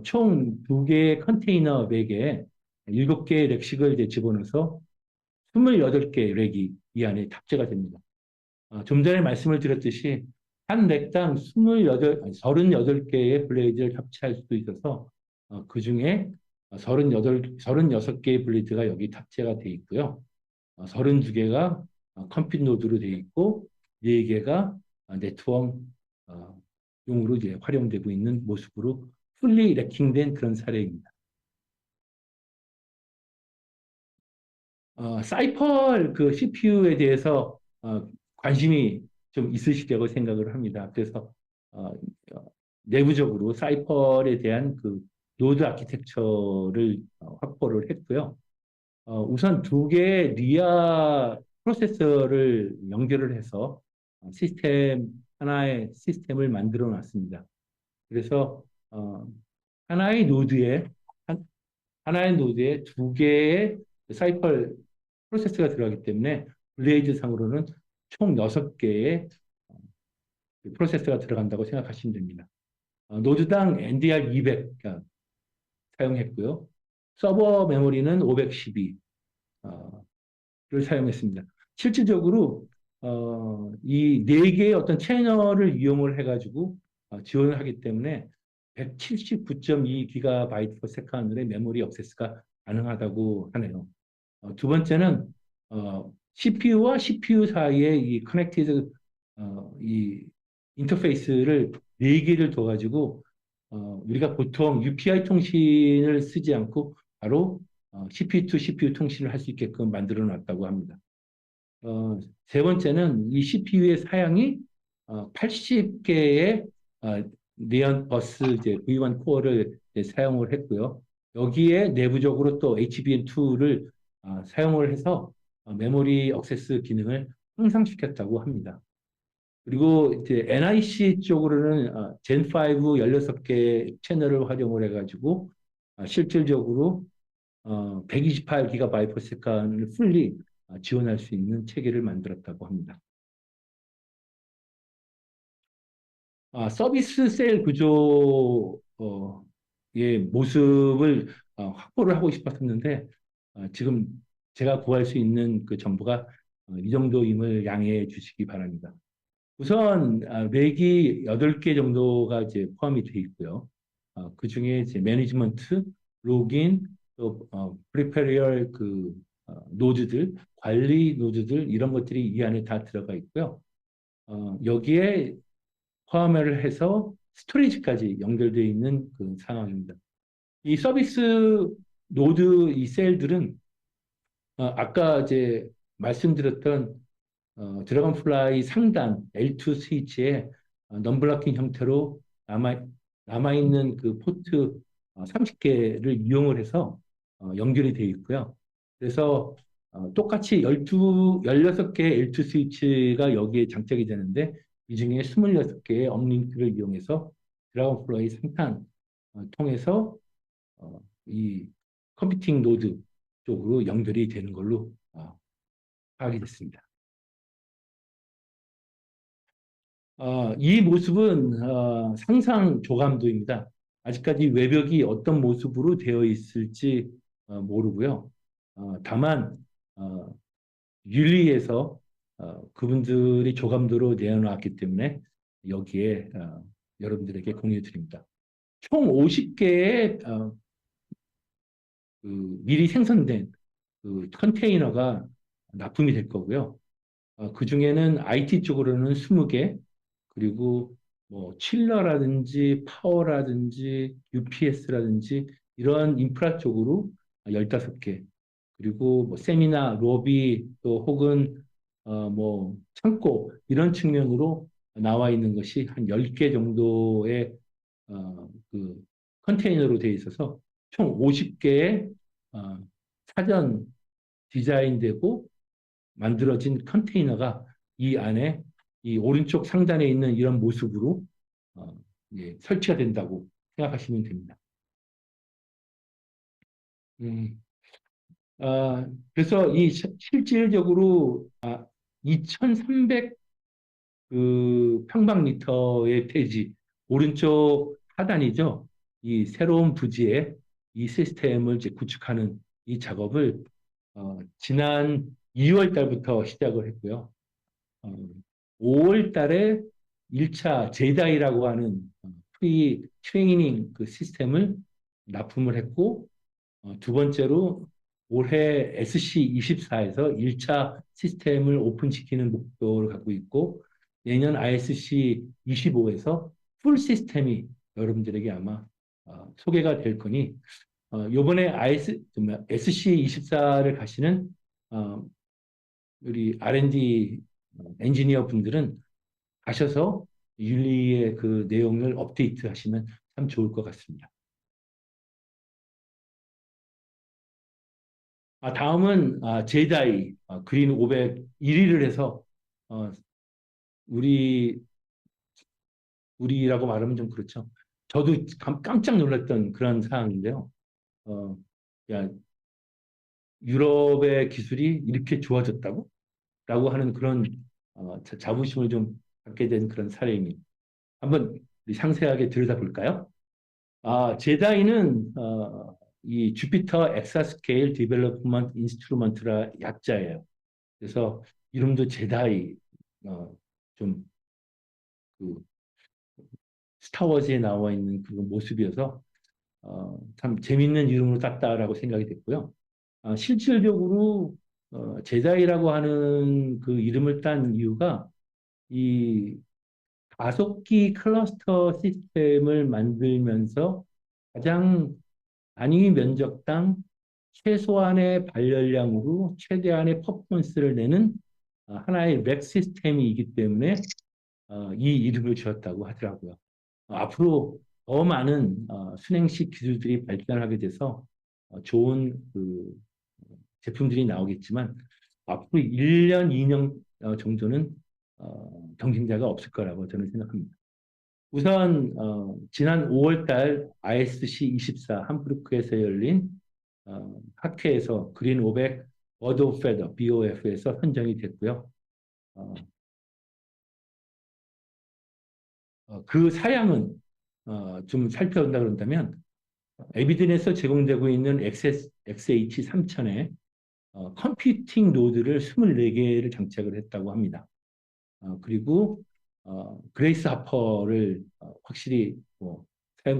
총 2개의 컨테이너 렉에 7개의 렉식을 이제 집어넣어서 28개의 렉이 이 안에 탑재가 됩니다. 좀 전에 말씀을 드렸듯이 한 렉당 38개의 블레이드를 탑재할 수도 있어서 그 중에 36개의 블레이드가 여기 탑재가 되어 있고요. 32개가 컴퓨터 노드로 되어 있고 4개가 네트워크 용으로 이제 활용되고 있는 모습으로 풀리 레킹된 그런 사례입니다. 사이펄 그 CPU에 대해서 관심이 좀 있으시다고 생각을 합니다. 그래서 어, 내부적으로 사이펄에 대한 그 노드 아키텍처를 확보를 했고요. 우선 2개의 리아 프로세서를 연결을 해서 하나의 시스템을 만들어 놨습니다. 그래서 하나의 노드에 한, 하나의 노드에 2개의 사이클 프로세스가 들어가기 때문에 블레이즈 상으로는 총 6개의 프로세스가 들어간다고 생각하시면 됩니다. 노드당 NDR200 사용했고요. 서버 메모리는 512를 사용했습니다. 실질적으로 이 4개의 어떤 채널을 이용을 해가지고 지원을 하기 때문에 179.2GB per second의 메모리 액세스가 가능하다고 하네요. 두 번째는 CPU와 CPU 사이에 이 커넥티드 이 인터페이스를 4개를 둬가지고 우리가 보통 UPI 통신을 쓰지 않고 바로 CPU to CPU 통신을 할 수 있게끔 만들어 놨다고 합니다. 세 번째는 이 CPU의 사양이 80개의 니언 버스 이제 V1 코어를 사용을 했고요. 여기에 내부적으로 또 HBM2를 사용을 해서 메모리 액세스 기능을 향상시켰다고 합니다. 그리고 이제 NIC 쪽으로는 젠5 16개 채널을 활용을 해가지고 실질적으로 128GB per second을 풀리 지원할 수 있는 체계를 만들었다고 합니다. 서비스 셀 구조의 모습을 확보를 하고 싶었었는데 지금 제가 구할 수 있는 그 정보가 이 정도임을 양해해 주시기 바랍니다. 우선 렉이 8개 정도가 이제 포함이 되어 있고요. 그 중에 이제 매니지먼트, 로긴, 또 프리페리얼 노드들, 관리 노드들 이런 것들이 이 안에 다 들어가 있고요. 여기에 포함을 해서 스토리지까지 연결되어 있는 그 상황입니다. 이 서비스 노드 이 셀들은 아까 이제 말씀드렸던 드래곤플라이 상단 L2 스위치에 넘블럭킹 형태로 남아있는 그 포트 30개를 이용을 해서 연결이 되어 있고요. 그래서 똑같이 16개의 L2 스위치가 여기에 장착이 되는데 이 중에 26개의 업링크를 이용해서 드래곤플라이 상단 통해서 이 컴퓨팅 노드 쪽으로 연결이 되는 걸로 파악이 됐습니다. 이 모습은 상상 조감도입니다. 아직까지 외벽이 어떤 모습으로 되어 있을지 모르고요. 다만 윤리에서 그분들이 조감도로 내어놨기 때문에 여기에 여러분들에게 공유 드립니다. 총 50개의 미리 생성된 그 컨테이너가 납품이 될 거고요. 그 중에는 IT 쪽으로는 20개, 그리고 뭐 칠러라든지 파워라든지 UPS라든지 이런 인프라 쪽으로 15개, 그리고 뭐 세미나, 로비 또 혹은 뭐 창고 이런 측면으로 나와 있는 것이 한 10개 정도의 그 컨테이너로 되어 있어서 총 50개의 사전 디자인되고 만들어진 컨테이너가 이 안에 이 오른쪽 상단에 있는 이런 모습으로 어, 예, 설치가 된다고 생각하시면 됩니다. 음, 아, 그래서 이 실질적으로 2,300 그 평방미터의 대지 오른쪽 하단이죠. 이 새로운 부지에 이 시스템을 이제 구축하는 이 작업을 지난 2월 달부터 시작을 했고요. 어, 5월 달에 1차 제다이라고 하는 프리 트레이닝 그 시스템을 납품을 했고 두 번째로 올해 SC24에서 1차 시스템을 오픈시키는 목표를 갖고 있고 내년 ISC25에서 풀 시스템이 여러분들에게 아마 소개가 될 거니 이번에 SC24를 가시는 어, 우리 R&D 엔지니어 분들은 가셔서 윤리의 그 내용을 업데이트 하시면 참 좋을 것 같습니다. 다음은 제다이 그린 500 1위를 해서 어, 우리 우리라고 말하면 좀 그렇죠. 저도 깜짝 놀랐던 그런 사항인데요. 어, 야, 유럽의 기술이 이렇게 좋아졌다고? 라고 하는 그런 자부심을 좀 갖게 된 그런 사례입니다. 한번 우리 상세하게 들여다볼까요? 제다이는 이 주피터 엑사스케일 디벨롭먼트 인스트루먼트라 약자예요. 그래서 이름도 제다이 좀 그 스타워즈에 나와 있는 그 모습이어서 참 재밌는 이름으로 땄다라고 생각이 됐고요. 실질적으로 제다이라고 하는 그 이름을 딴 이유가 이 가속기 클러스터 시스템을 만들면서 가장 단위 면적당 최소한의 발열량으로 최대한의 퍼포먼스를 내는 하나의 렉 시스템이기 때문에 이 이름을 지었다고 하더라고요. 앞으로 더 많은 순행식 기술들이 발전하게 돼서 좋은 그 제품들이 나오겠지만 앞으로 1년, 2년 정도는 경쟁자가 없을 거라고 저는 생각합니다. 우선 지난 5월 달 ISC24 함부르크에서 열린 학회에서 그린 500 버드 오브 페더 BOF에서 선정이 됐고요. 어, 그 사양은 좀 살펴본다 그런다면 에비든에서 제공되고 있는 XH3000에 컴퓨팅 노드를 24개를 장착을 했다고 합니다. 그리고 그레이스 하퍼를 확실히 뭐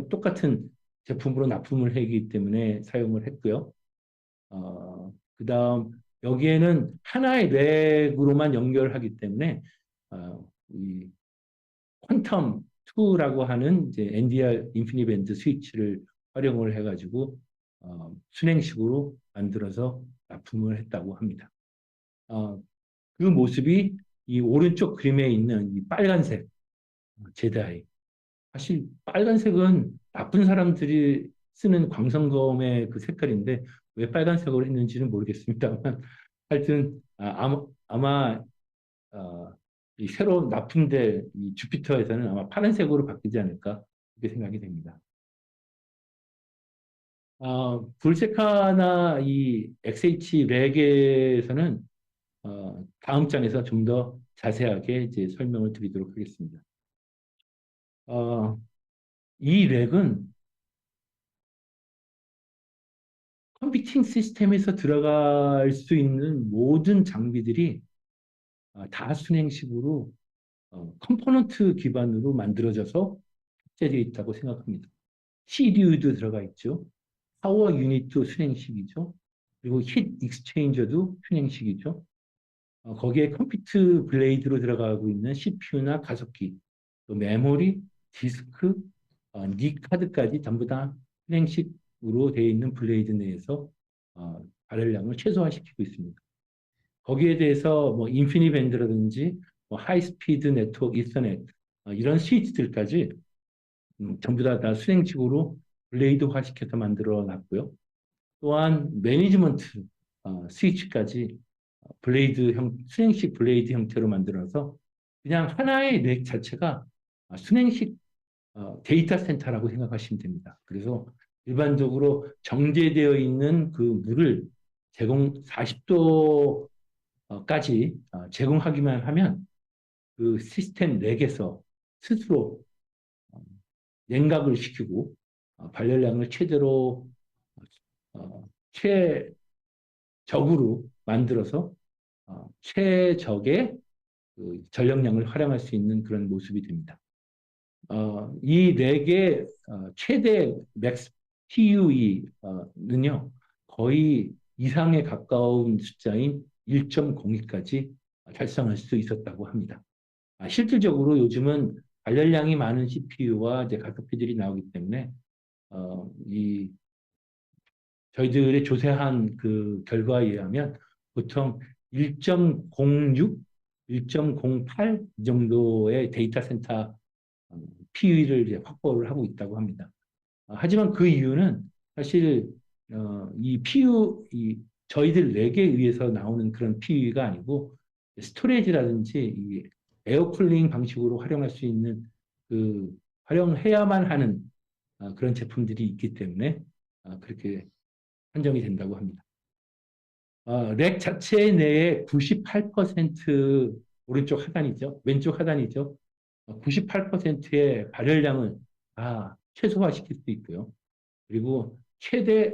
똑같은 제품으로 납품을 하기 때문에 사용을 했고요. 그다음 여기에는 하나의 렉으로만 연결하기 때문에 이 퀀텀 2라고 하는 이제 NDR 인피니밴드 스위치를 활용을 해가지고 순행식으로 만들어서 납품을 했다고 합니다. 어, 그 모습이 이 오른쪽 그림에 있는 이 빨간색 제다이. 사실 빨간색은 나쁜 사람들이 쓰는 광선검의 그 색깔인데 왜 빨간색으로 했는지는 모르겠습니다만 하여튼 아마 이 새로 납품될 이 주피터에서는 아마 파란색으로 바뀌지 않을까 그렇게 생각이 됩니다. 볼세카나 이 XH 렉에서는 다음 장에서 좀 더 자세하게 이제 설명을 드리도록 하겠습니다. 어, 이 렉은 컴퓨팅 시스템에서 들어갈 수 있는 모든 장비들이 다 순행식으로 컴포넌트 기반으로 만들어져서 탑재되어 있다고 생각합니다. CDU도 들어가 있죠. 파워 유닛도 순행식이죠. 그리고 힛 익스체인저도 순행식이죠. 거기에 컴퓨트 블레이드로 들어가고 있는 CPU나 가속기, 또 메모리, 디스크, 니 카드까지 전부 다 순행식으로 되어 있는 블레이드 내에서 발열량을 최소화시키고 있습니다. 거기에 대해서 뭐 인피니밴드라든지 뭐 하이스피드 네트워크 이더넷 이런 스위치들까지 전부 다 수냉식으로 블레이드화 시켜서 만들어 놨고요. 또한 매니지먼트 스위치까지 수냉식 블레이드 형태로 만들어서 그냥 하나의 렉 자체가 수냉식 데이터 센터라고 생각하시면 됩니다. 그래서 일반적으로 정제되어 있는 그 물을 40도까지 제공하기만 하면 그 시스템 넥에서 스스로 냉각을 시키고 발열량을 최대로 최적으로 만들어서 최적의 그 전력량을 활용할 수 있는 그런 모습이 됩니다. 이 렉의 최대 맥스 PUE는요, 거의 이상에 가까운 숫자인 1.02까지 달성할 수 있었다고 합니다. 실질적으로 요즘은 발열량이 많은 CPU와 이제 가속기들이 나오기 때문에 이 저희들의 조사한 그 결과에 의하면 보통 1.06, 1.08 정도의 데이터 센터 PUE를 이제 확보를 하고 있다고 합니다. 하지만 그 이유는 사실 이 PU, 저희들 렉에 의해서 나오는 그런 PUE가 아니고 스토리지라든지 이 에어쿨링 방식으로 활용할 수 있는 그 활용해야만 하는 그런 제품들이 있기 때문에 그렇게 한정이 된다고 합니다. 렉 자체 내에 98% 오른쪽 하단이죠. 왼쪽 하단이죠. 98%의 발열량을 다 최소화시킬 수 있고요. 그리고 최대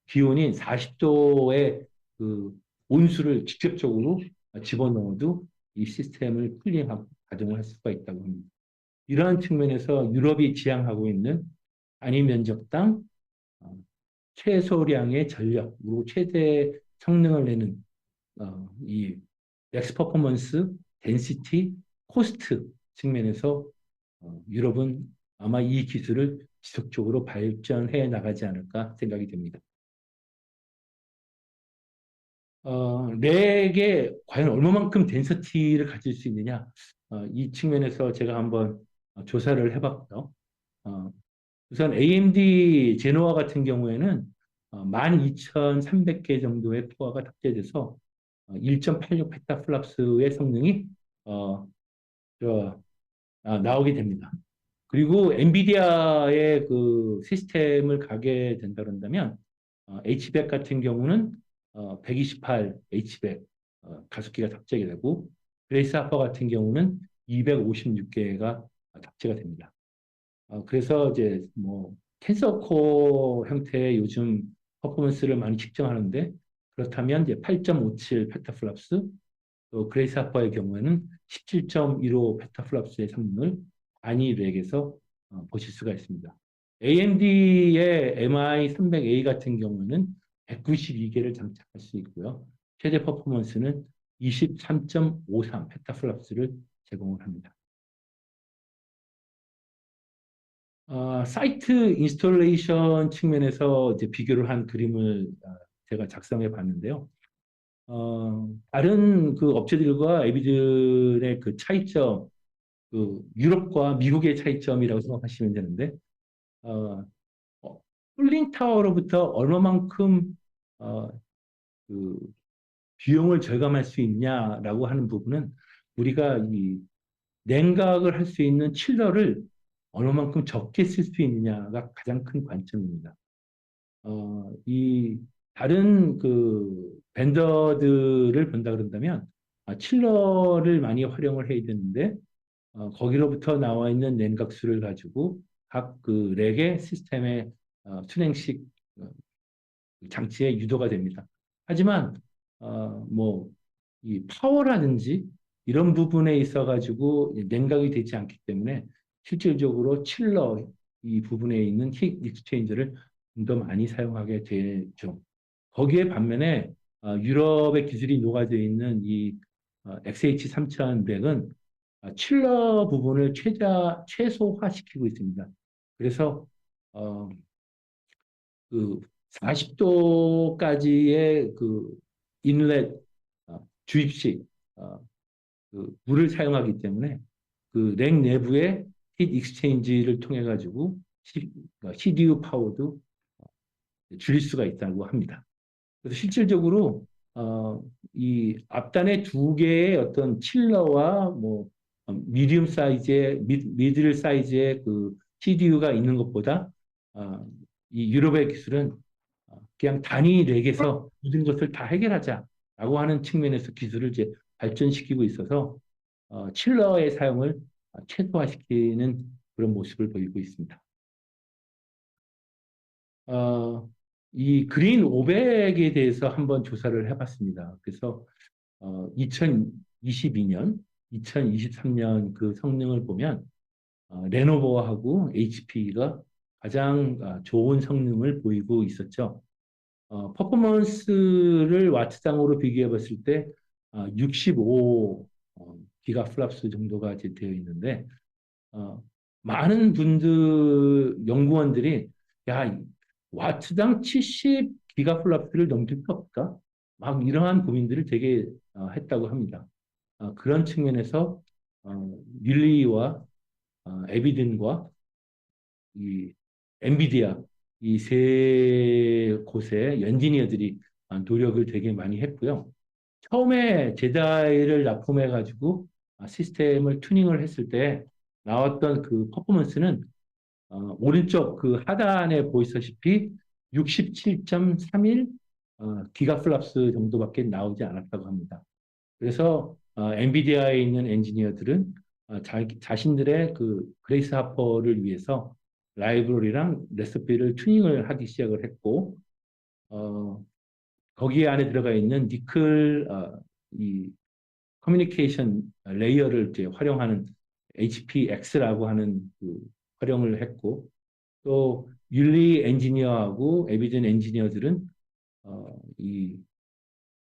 기온인 40도의 그 온수를 직접적으로 집어넣어도 이 시스템을 쿨링하고 가동을 할 수가 있다고 합니다. 이러한 측면에서 유럽이 지향하고 있는 단위 면적당 최소량의 전력으로 최대 성능을 내는 이 렉스 퍼포먼스, 덴시티, 코스트 측면에서 유럽은 아마 이 기술을 지속적으로 발전해 나가지 않을까 생각이 됩니다. 렉에 과연 얼마만큼 덴서티를 가질 수 있느냐? 이 측면에서 제가 한번 조사를 해봤고요. 우선 AMD 제노아 같은 경우에는 12,300개 정도의 코어가 탑재돼서 1.86 펜타플랍스의 성능이 나오게 됩니다. 그리고 엔비디아의 그 시스템을 가게 된다 그런다면 H100 같은 경우는 128 H100 가속기가 탑재가 되고 그레이스 하퍼 같은 경우는 256개가 탑재가 됩니다. 그래서 이제 뭐 텐서 코어 형태의 요즘 퍼포먼스를 많이 측정하는데 그렇다면 이제 8.57 페타플랍스 또 그레이스 하퍼의 경우에는 17.15 페타플랍스의 성능을 단위 렉에서 보실 수가 있습니다. AMD의 MI300A 같은 경우는 192개를 장착할 수 있고요. 최대 퍼포먼스는 23.53 페타플랍스를 제공을 합니다. 사이트 인스톨레이션 측면에서 이제 비교를 한 그림을 제가 작성해 봤는데요. 다른 그 업체들과 에비들의 그 차이점, 그 유럽과 미국의 차이점이라고 생각하시면 되는데, 어, 쿨링 타워로부터 얼마만큼 어, 그 비용을 절감할 수 있냐라고 하는 부분은 우리가 이 냉각을 할 수 있는 칠러를 얼마만큼 적게 쓸 수 있느냐가 가장 큰 관점입니다. 이 다른 그 벤더들을 본다 그런다면 칠러를 많이 활용을 해야 되는데 거기로부터 나와 있는 냉각수를 가지고 각 그 렉의 시스템의 수냉식 어, 장치에 유도가 됩니다. 하지만 뭐 이 파워라든지 이런 부분에 있어 가지고 냉각이 되지 않기 때문에 실질적으로 칠러 이 부분에 있는 히 익스체인저를 좀 더 많이 사용하게 되죠. 거기에 반면에 유럽의 기술이 녹아져 있는 이 XH3100은 칠러 부분을 최소화시키고 있습니다. 그래서 어, 그 40도까지의 그 인렛 주입식 그 물을 사용하기 때문에 그 렉 내부의 힛 익스체인지를 통해 가지고 CDU 파워도 줄일 수가 있다고 합니다. 그래서 실질적으로 이 앞단에 두 개의 어떤 칠러와 뭐 미디움 사이즈의 미들 사이즈의 그 CDU가 있는 것보다 이 유럽의 기술은 그냥 단위 렉에서 모든 것을 다 해결하자라고 하는 측면에서 기술을 이제 발전시키고 있어서 칠러의 사용을 최소화시키는 그런 모습을 보이고 있습니다. 어, 이 그린 500에 대해서 한번 조사를 해봤습니다. 그래서 2022년, 2023년 그 성능을 보면 레노버하고 HP가 가장 좋은 성능을 보이고 있었죠. 퍼포먼스를 와트당으로 비교해 봤을 때 65 기가플랍스 정도가 이제 되어 있는데 많은 분들 연구원들이 야 와트당 70 기가플랍스를 넘길 수 없다. 막 이러한 고민들을 되게 했다고 합니다. 그런 측면에서 윌리와 에비든과 이 엔비디아 이 세 곳의 엔지니어들이 노력을 되게 많이 했고요. 처음에 제다이를 납품해 가지고 시스템을 튜닝을 했을 때 나왔던 그 퍼포먼스는 오른쪽 그 하단에 보이시다시피 67.31 기가플랍스 정도밖에 나오지 않았다고 합니다. 그래서 엔비디아에 있는 엔지니어들은 자신들의 그 그레이스 하퍼를 위해서 라이브러리랑 레시피를 튜닝을 하기 시작을 했고 어, 거기 안에 들어가 있는 니클 이 커뮤니케이션 레이어를 이제 활용하는 HPX라고 하는 그 활용을 했고 또 윤리 엔지니어하고 에비전 엔지니어들은 이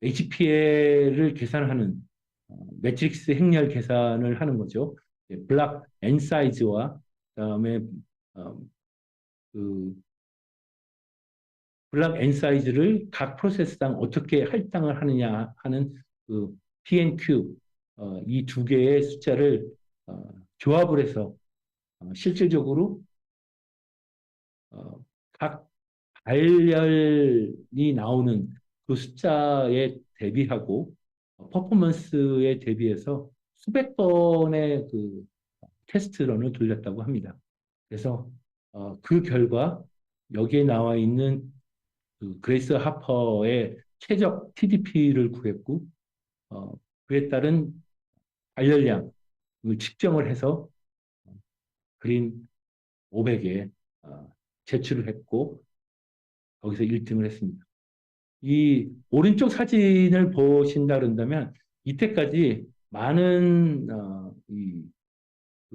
HPL을 계산하는 매트릭스 행렬 계산을 하는 거죠. 블락 N 사이즈와 그다음에 어, 그 블락 N 사이즈를 각 프로세스당 어떻게 할당을 하느냐 하는 그 PNQ 이 두 개의 숫자를 조합을 해서 실질적으로 각 발열이 나오는 그 숫자에 대비하고 퍼포먼스에 대비해서 수백 번의 그 테스트런을 돌렸다고 합니다. 그래서 그 결과 여기에 나와 있는 그 그레이스 하퍼의 최적 TDP를 구했고 그에 따른 발열량을 측정을 해서 그린 500에 제출을 했고 거기서 1등을 했습니다. 이 오른쪽 사진을 보신다 그런다면 이때까지 많은 이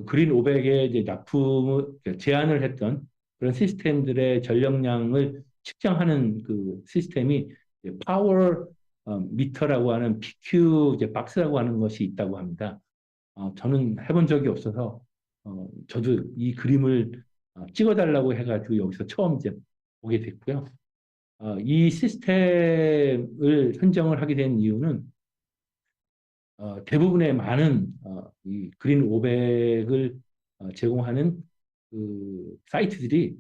그린 500에 이제 납품을 제한을 했던 그런 시스템들의 전력량을 측정하는 그 시스템이 파워 미터라고 하는 PQ 이제 박스라고 하는 것이 있다고 합니다. 저는 해본 적이 없어서 저도 이 그림을 찍어달라고 해가지고 여기서 처음 이제 보게 됐고요. 이 시스템을 선정을 하게 된 이유는 대부분의 많은 이 그린 500을 제공하는 그 사이트들이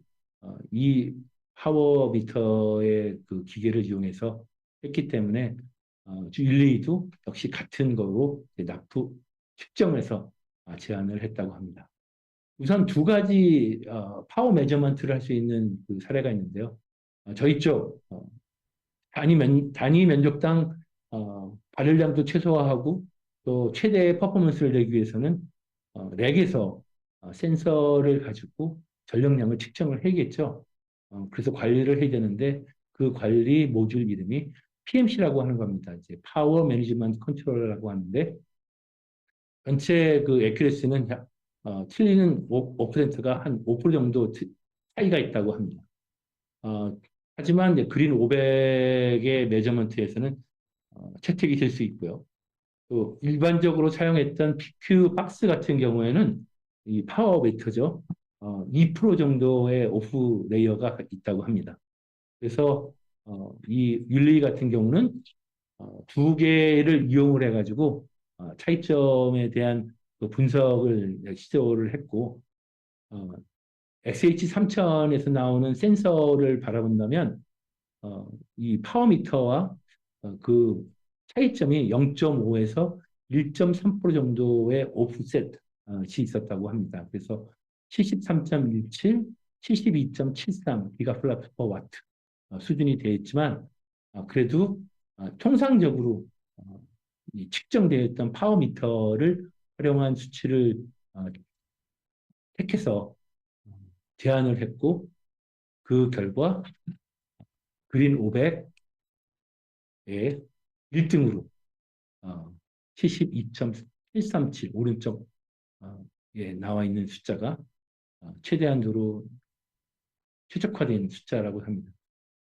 이 파워 미터의 그 기계를 이용해서 했기 때문에 율리도 역시 같은 거로 납부 측정해서 제안을 했다고 합니다. 우선 두 가지 파워 매저먼트를 할 수 있는 그 사례가 있는데요. 저희 쪽 단위 면적당 발열량도 최소화하고 또 최대의 퍼포먼스를 내기 위해서는 렉에서 센서를 가지고 전력량을 측정을 해야겠죠. 그래서 관리를 해야 되는데 그 관리 모듈 이름이 PMC라고 하는 겁니다. 이제 파워 매니지먼트 컨트롤러라고 하는데 전체 그 에큐레시는 틀리는 5%가 한 5% 정도 차이가 있다고 합니다. 하지만 이제 그린 500의 매저먼트에서는 채택이 될 수 있고요. 또 일반적으로 사용했던 PQ 박스 같은 경우에는 이 파워 메이터죠. 2% 정도의 오프 레이어가 있다고 합니다. 그래서 이 율리 같은 경우는 두 개를 이용을 해가지고 차이점에 대한 그 분석을 시도를 했고 XH3000에서 나오는 센서를 바라본다면 이 파워미터와 그 차이점이 0.5에서 1.3% 정도의 오프셋이 있었다고 합니다. 그래서 73.17, 72.73 기가플라스 퍼 와트 수준이 되어 있지만 그래도 통상적으로 이 측정되어 있던 파워미터를 활용한 수치를 택해서 제안을 했고 그 결과 그린 500의 1등으로 72.137 오른쪽 나와 있는 숫자가 최대한도로 최적화된 숫자라고 합니다.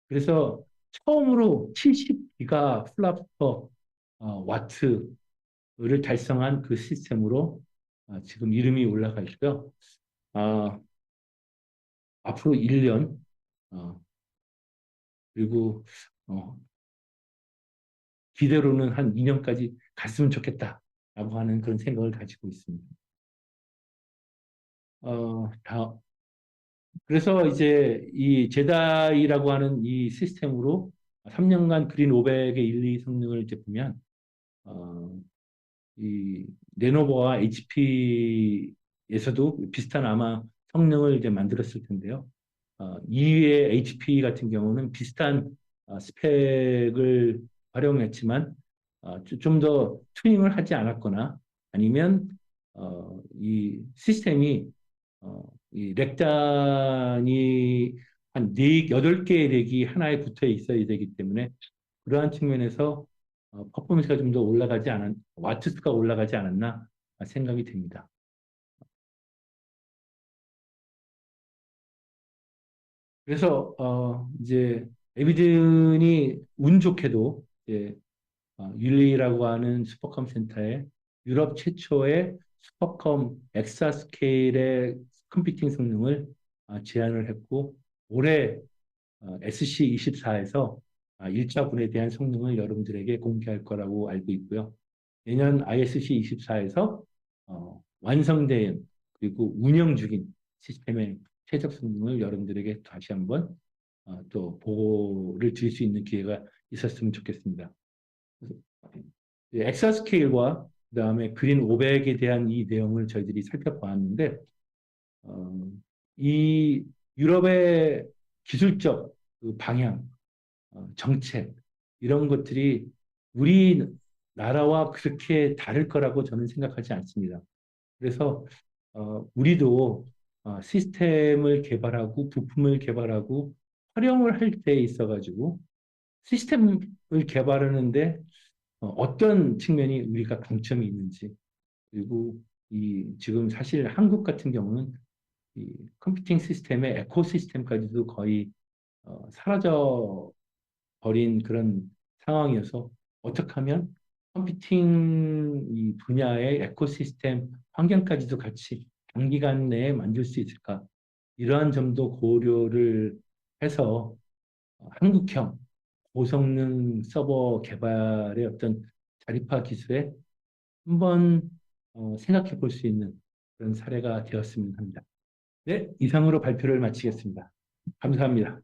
그래서 처음으로 70기가 플라퍼 와트를 달성한 그 시스템으로 지금 이름이 올라가 있고요. 앞으로 1년 그리고 기대로는 한 2년까지 갔으면 좋겠다라고 하는 그런 생각을 가지고 있습니다. 그래서 이제 이 제다이라고 하는 이 시스템으로 3년간 그린 500의 1, 2 성능을 이제 보면 이 레노버와 HP에서도 비슷한 아마 성능을 이제 만들었을 텐데요. 이외의 HP 같은 경우는 비슷한 스펙을 활용했지만 좀 더 튜닝을 하지 않았거나 아니면 이 시스템이 이 렉단이 한 8개의 렉이 하나에 붙어 있어야 되기 때문에 그러한 측면에서 퍼포먼스가 좀 더 올라가지 않았, 와트수가 올라가지 않았나 생각이 됩니다. 그래서 이제 에비든이 운 좋게도 이제 율리라고 하는 슈퍼컴 센터에 유럽 최초의 슈퍼컴 엑사스케일의 컴퓨팅 성능을 제안을 했고 올해 SC24에서 1차 분에 대한 성능을 여러분들에게 공개할 거라고 알고 있고요. 내년 ISC24에서 완성된 그리고 운영 중인 시스템의 최적 성능을 여러분들에게 다시 한번 또 보고를 드릴 수 있는 기회가 있었으면 좋겠습니다. 엑사스케일과 그다음에 그린 500에 대한 이 내용을 저희들이 살펴보았는데 이 유럽의 기술적 그 방향, 정책 이런 것들이 우리나라와 그렇게 다를 거라고 저는 생각하지 않습니다. 그래서 우리도 시스템을 개발하고 부품을 개발하고 활용을 할 때 있어가지고 시스템을 개발하는데 어떤 측면이 우리가 강점이 있는지 그리고 이 지금 사실 한국 같은 경우는 이 컴퓨팅 시스템의 에코시스템까지도 거의 사라져 버린 그런 상황이어서 어떻게 하면 컴퓨팅 이 분야의 에코시스템 환경까지도 같이 단기간 내에 만들 수 있을까? 이러한 점도 고려를 해서 한국형 고성능 서버 개발의 어떤 자립화 기술에 한번 생각해 볼 수 있는 그런 사례가 되었으면 합니다. 네, 이상으로 발표를 마치겠습니다. 감사합니다.